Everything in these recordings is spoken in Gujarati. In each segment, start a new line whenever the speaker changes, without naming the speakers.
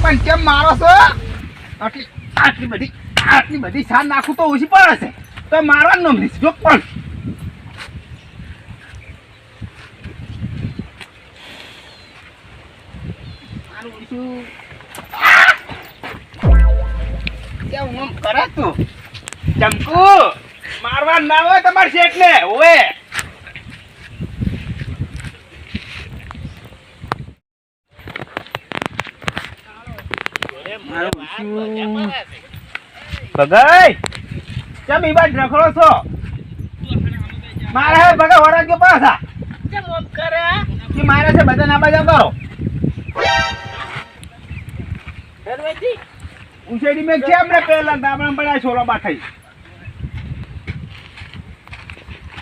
પણ કેમ મારો છો? આટલી બધી સાર નાખું તો ઓછી પડે છે તો મારવાનું નામ લીધું જો પણ કેમ હું કરે તું ચમકુ મારવા ના હોય તમારે શેઠ ને ઓએ ભગાઈ કેમ ઈ બાજ રખડો છો? મારે હે ભગા વરા ગયો પાછા કેમ ઓમ કરે કે મારે છે બધા ના બાજા કરો દરવેજી ઉછેડી મે કેમ રે પેલા દાબણા પડા છોરો બાઠાઈ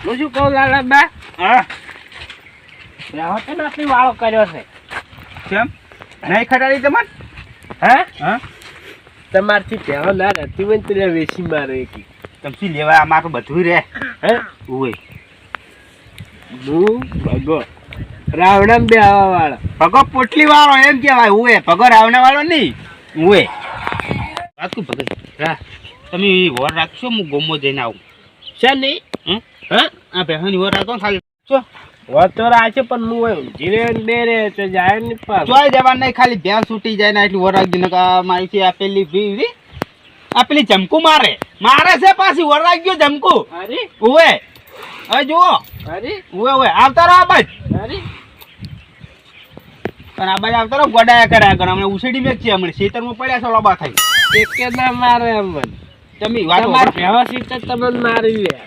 હું શું કહું લાલા બા હા રાહત નાખી વાળો કર્યો છે કેમ નહીં ખટાડી તમને હા હા તમારથી પહેલો ના રહેતી હોય તો વેચી મારો એક તમથી લેવા આમાં તો બધું રે હે ઓય હું ભગો રાવણામ બે આવા વાળો ભગો પોટલી વાળો એમ કહેવાય ઓય ભગો રાવણા વાળો નહીં ઓય વાત કો ભગત હા તમે વર રાખશો હું ગોમો જઈને આવું છે નહીં હા આ બેહની વર રાખો ખાલી ચો વર તો રાખે પણ હું હોય ધીરે બે રે તો જાય ને પાસ જોઈ જવા નહીં ખાલી ભેંસ છૂટી જાય ને એટલી વર રાખી ને મારી છે આપેલી ભીડી આપેલી જમકુ મારે છે પાછી વર રાખજો જમકુ અરે ઓય હવે જુઓ અરે ઓય આવતા રહો આબાજ અરે પણ આબાજ આવતા રહો ગોડાયા કર્યા કરે હમણાં ઉછેડી મેક છે હમણાં ખેતરમાં પડ્યા છો લોબા થઈ એક કે ના મારે અમને તમે વાત વ્યવસ્થિત તમને મારી લે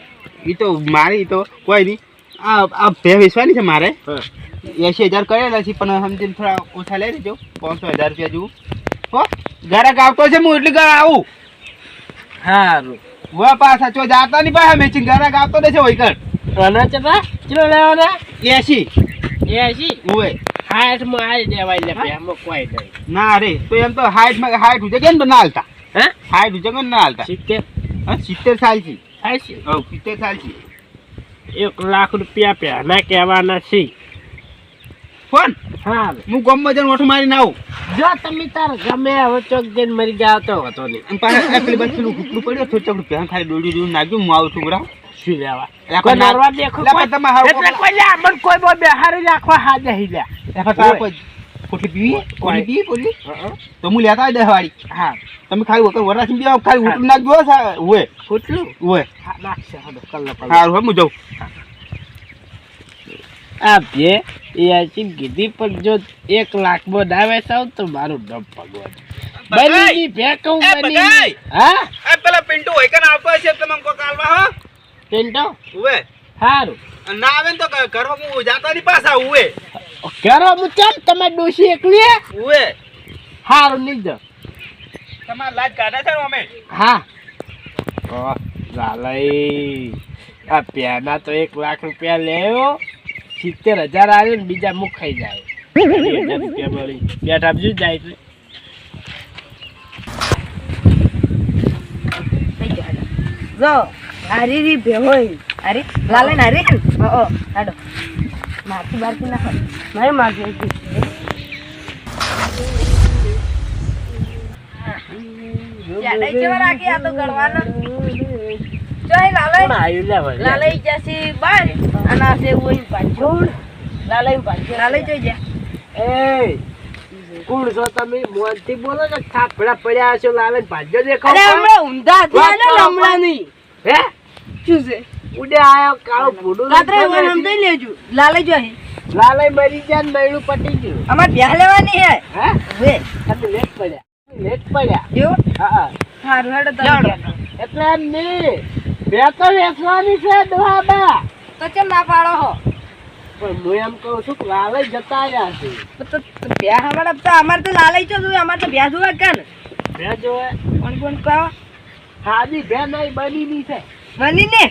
ઈ તો મારી તો કોઈ નહીં આ ભે વેચવાની છે મારે 80,000 કરેલા છે પણ સમજીને થોડા ઓછા લઈ લેજો 500,000 રૂપિયા જેવું હો ઘરે આવતો છે હું એટલી ઘરે આવું હારું વા પાછા ચો જાતા નહીં પાછા મેચિંગ ઘરે આવતો દેશે હોય કર અને ચલા ચલો લેવાના 80 ઓય 60 માં આવી દેવાય લે બેમાં કોઈ નહીં ના રે તો એમ તો 60 માં 60 ઉજે કેમ ના હાલતા હે 60 ઉજે કેમ ના હાલતા 70 હા 70 સાલ છે 70 સાલ છે 1 લાખ રૂપિયા પહેલા કહેવાના છે ફોન હા હું ગોમમાં જઈને ઓઠ મારીને આવું જો તમે તાર ગમે હવે ચોક જઈને મરી જાવ તો હતો નહીં પાછા પેલી બચ્ચું હુકલું પડ્યો થોડું રૂપિયા ખાલી દોડી દોડી નાખ્યું હું આવું છું બરા શું લેવા કોઈ નરવા દેખો તમે એટલે કોઈ લે મન કોઈ બો બેહારી રાખવા હાજે હિલ્યા એટલે તાર કોઈ કોઠી પીવી પોલી તો હું લેતા દે વાળી હા તમે ખાલી વખત વરાસી બેવ ખાલી ઉઠું નાખજો ઓય ઉઠલું ઓય નાખશે હડો કલ્લા હારું હું જાઉં આ બે એ આચી ગીધી પણ જો 1 લાખ માં દાવે સાવ તો મારું ડબ ભગવાન બની ભે કહું બની હા આ પેલા પિન્ટુ હોય કે આવતો છે તમે કો કાલવા હો પિન્ટુ ઓય હારું ના આવે તો ઘરમાં હું જાતા ની પાછા ઓય ઘરો હું ચાલ તમે ડોસી એકલી ઓય હારું ની જ તમાર લાજ કાઢા છે અમે હા ઓ લાલઈ આ પેના તો 1 લાખ રૂપિયા લેવો 70,000 આવે ને બીજા મુખ ખાઈ જાય 20,000 રૂપિયા મળી બેઠ આપજો જાય એટલે
જો હારી ભેહોય અરે લાલે ના રે ઓ હાડો મારતી બારતી ના હોય નહીં મારતી યાડે કેવા રાખી આ તો ગળવાના જોઈ લાલે જસી બાર આના સે ઓઈ પાછોડ લાલે જોઈ જા
એ કોણ છો તમે મોંથી બોલો કે થાપડા પડ્યા છો લાલે ભાજો દેખો
અરે હમણાં ઊંધા થયા હમણાં નહીં
હે
શું છે
ઉડે આયો કાળો ફૂડો
રાત્રે મને સમજાઈ લેજો લાલે જોઈ
લાલે મરી જાય મેળું પટી ગયું
અમાર બ્યાહ લેવાની હે વે
તમે લેટ પડ્યા
જો
હા
હારું હેડો તો
એટલે એમ નહીં બે તો વેચવાની છે દોહાબા
તો કેમ ના પાડો હો
પણ હું એમ કહું છું કે લાલે જતા રહ્યા છે
તો બ્યાહ અમાર તો લાલે જો અમાર તો બ્યાહ જોવા કે ને
બે જોવે
કોણ કહો
હાજી બે નહીં બની ની છે
બની ને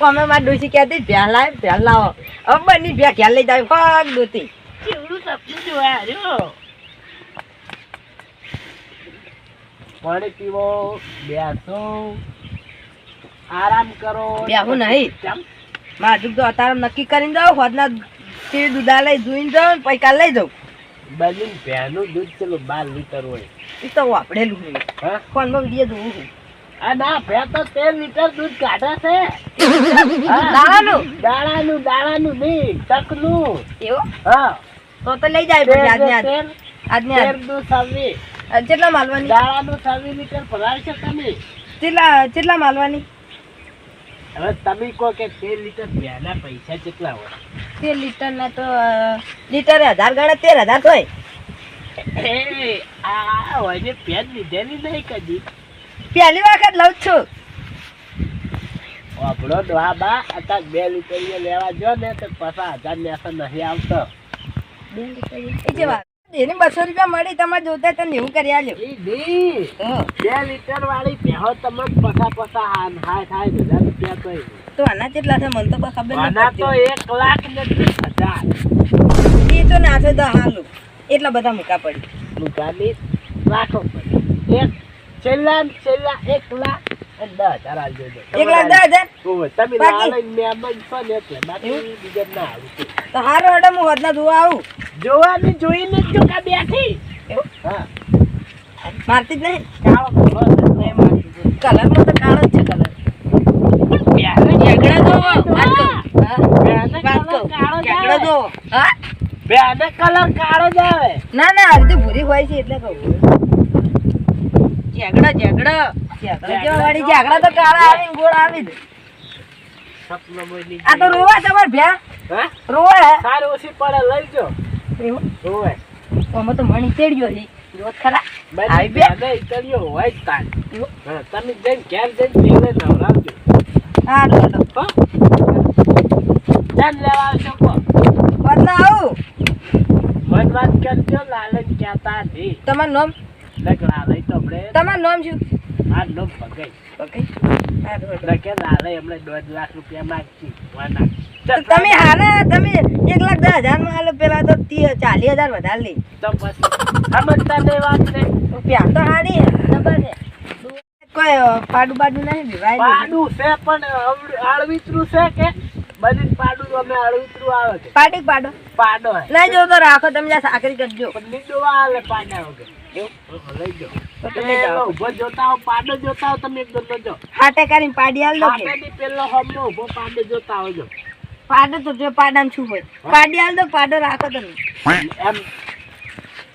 અમે માર ડોસી કહેતી બ્યાહ લાવો હવે બની બ્યાહ ઘેર લઈ જાય ફગ દોતી
કેવડું સપનું જોયા રહ્યો પાણી પીવો બેસો આરામ કરો
બ્યાહું નહીં મારું તો અત્યારે નક્કી કરીને જાઓ હોદના તે દૂધા લઈ જોઈને જાઉં પછી કાલ લઈ જાઉં
બની ભેનું દૂધ ચલો 12 લીટર હોય.
એ તો વાપરેલું છે.
હા
ફોનમાં વિડીયો જોઉં છું.
આ ના ભે તો 13 લીટર દૂધ કાઢે છે. દાણાનું નહીં તકનું.
એવો
હા
તો લઈ જાય પછી આજને આજ
દૂધ સાવી
કેટલા માલવાની
દાણાનું 20 લીટર ભરાવશે તમે.
કેટલા માલવાની
હવે તમે કહો કે 13 લીટર ભેના પૈસા કેટલા હોય?
13 લીટર ના તો લીટર 1000 ગણે 13000 થાય.
આ હોય ને ભેન લીધેલી નહીં કદી.
પહેલી વખત લઉં છું.
આપણો ડોહાબા અત્યારે 2 લીટર લેવા જો ને તો પાછા 1000 ને નહીં આવતો.
2 લીટર એ જેવા એને 200 રૂપિયા મળી તમારે જોતા તો 90 કરી આલ્યો.
2 લીટર વાળી ભેહો તમને પસા હાય 1000 રૂપિયા તો
તો આના કેટલા છે મને તો ખબર
આના તો
નથી.
1,30,000
એ તો નાથે તો હાલું એટલા બધા મૂકા પડી.
મુકાની રાખો પડે. છેલ્લા 1,10,000 આવજો.
1,10,000
તમે
બાકી?
મહેમાન છો ને એટલે બાકી બીજા ના આવું.
તો હારો હડે હું હોદના જોવા આવું.
જોવાની જોઈને જ જો કા બેઠી. હા
મારતી જ નહીં.
કાળો ભલો છે.
નહીં મારતી. કલરમાં તો કાળો જ છે કલર. ઝઘડા જોવો. વાત કહું. હા વાત કહું. ઝઘડા જોવો. હા
બેને કલર કાળો જ આવે.
ના અડધી ભૂરી હોય છે એટલે કહું. ઝઘડા જેવા વાળી ઝઘડા તો કાળા આવે ને ગોળ આવે જ. આ તો રોવા તમારે ભ્યા
હા
રોવા
સારું ઓછી પડે લઈ જો. હોવે
અમે તો મણી તેડ્યો છે જોત ખરા.
બધી બેને ઇતળ્યો હોય જ તાન. હા તમે જઈને ઘેર જઈને તેલે નવરાવજો.
હા લો
હા ચાલ લેવા આવશો કો
વાતના આવું.
મન વાત કરજો લાલન કહેતા હતી.
તમારું નામ
લગડા લઈ તો આપણે
તમારું નામ શું?
આ નો પગાઈ
ઓકે હા લો
લગે લાલે એમણે 2 લાખ રૂપિયા માંગી વાના.
તો તમે હારા તમે 1,10,000 માં આલો પેલા તો 40,000 વધારે લે.
તો પછી સમજતા નહીં વાત ને.
રૂપિયા તો હારી ખબર છે. કોઈ પાડું નહીં વિવાય
પાડું છે પણ આળવીતરું છે કે બધી પાડું અમે આળવીતરું આવે છે.
પાડો
પાડો હે
ના જો તો રાખો તમે જ્યાં સાકરી કરજો.
પણ નીડવા આલે પાડા વગર. લઈ જાઓ.
તો તમે જાઓ.
ઉભો જોતા હો પાડો જોતા હો તમે એક દો જો.
હાટે કરીને પાડી આલ દો કે
આપેની પેલો હમનો ઉભો પાડો જોતા હોજો.
પાડો તો જો પાડામાં શું હોય પાડી આલ દો પાડો રાખો તમે.
એમ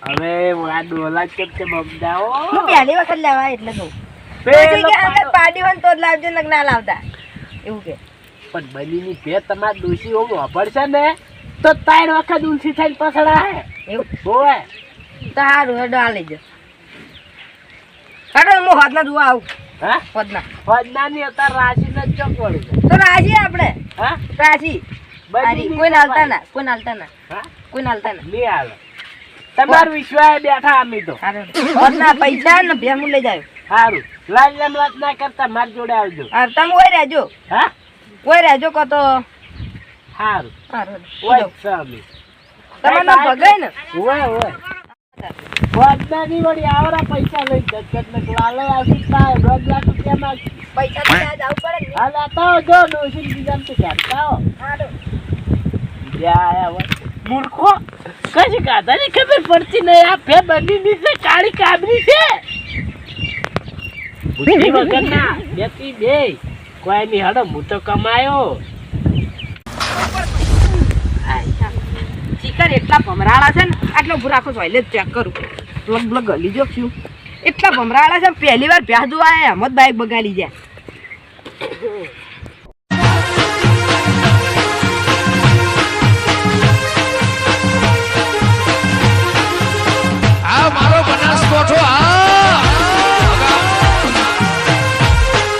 હવે આ ડોલા કેમ બમદાઓ
હું પહેલી વખત લેવા એટલે કહું.
પેલો
પછી કે અંદર
પાડો.
પાડી હોય ને તો જ લાવજો ને ના લાવતા એવું કે.
પણ બનીની ભે તમાર દોશી ઓમ વાપરશે ને તો 3 વખત ઊંચી થઈને પછડા હે
એવું
હોવે.
તો હારું હેડો આ લઈ જાઓ. હેડો હું હોદના જોવા આવું.
હા
હોદના
ફજનાની અત્યારે રાશિ ને ચોક વળી જાય.
તો રાજી આપણે
હા
રાજી
બનીની
કોઈ નાલતા
સફાઈ.
ના કોઈ નાલતા ના
હા
કોઈ નાલતા ના.
નહીં હાલે તમાર વિશ્વાસ બેઠા અમે તો.
હારું હોદના પૈસા ને ભેમું લઈ જાય.
સારું લાલ વાત ના કરતા માર જોડે આવજો.
હાર તમે ઓય રહેજો
હા
ઓય રહેજો કો તો
સારું
હારું
ઓય છે અમે.
તમારું નામ ભગાય ને
ઓય ફજનાની વળી આવરા પૈસા લઈ જગત ને લાલે આવશે થાય 2 લાખ રૂપિયા માંગી.
પૈસા તો ત્યાં જવું પડે ને.
હાલ આતા જો ડોશી બીજામ તો કરતા હો.
હારું
બીજા આયા હોય મૂર્ખો કશી કાધાની ખબર પડતી નહીં. આ ફે બની નીચે કાળી કાબરી છે. બુદ્ધિ વગર ના બેતી બે કોઈ ની હડો હું તો કમાયો.
શિકાર એટલા ભમરાળા છે ને આટલો ઉભું રાખો સોયલે જ ચેક કરું લગભગ ગલી જો શું એટલા ભમરાળા છે પહેલી વાર ભ્યા જોવા એમ જ બાઈક બગાડી જાય.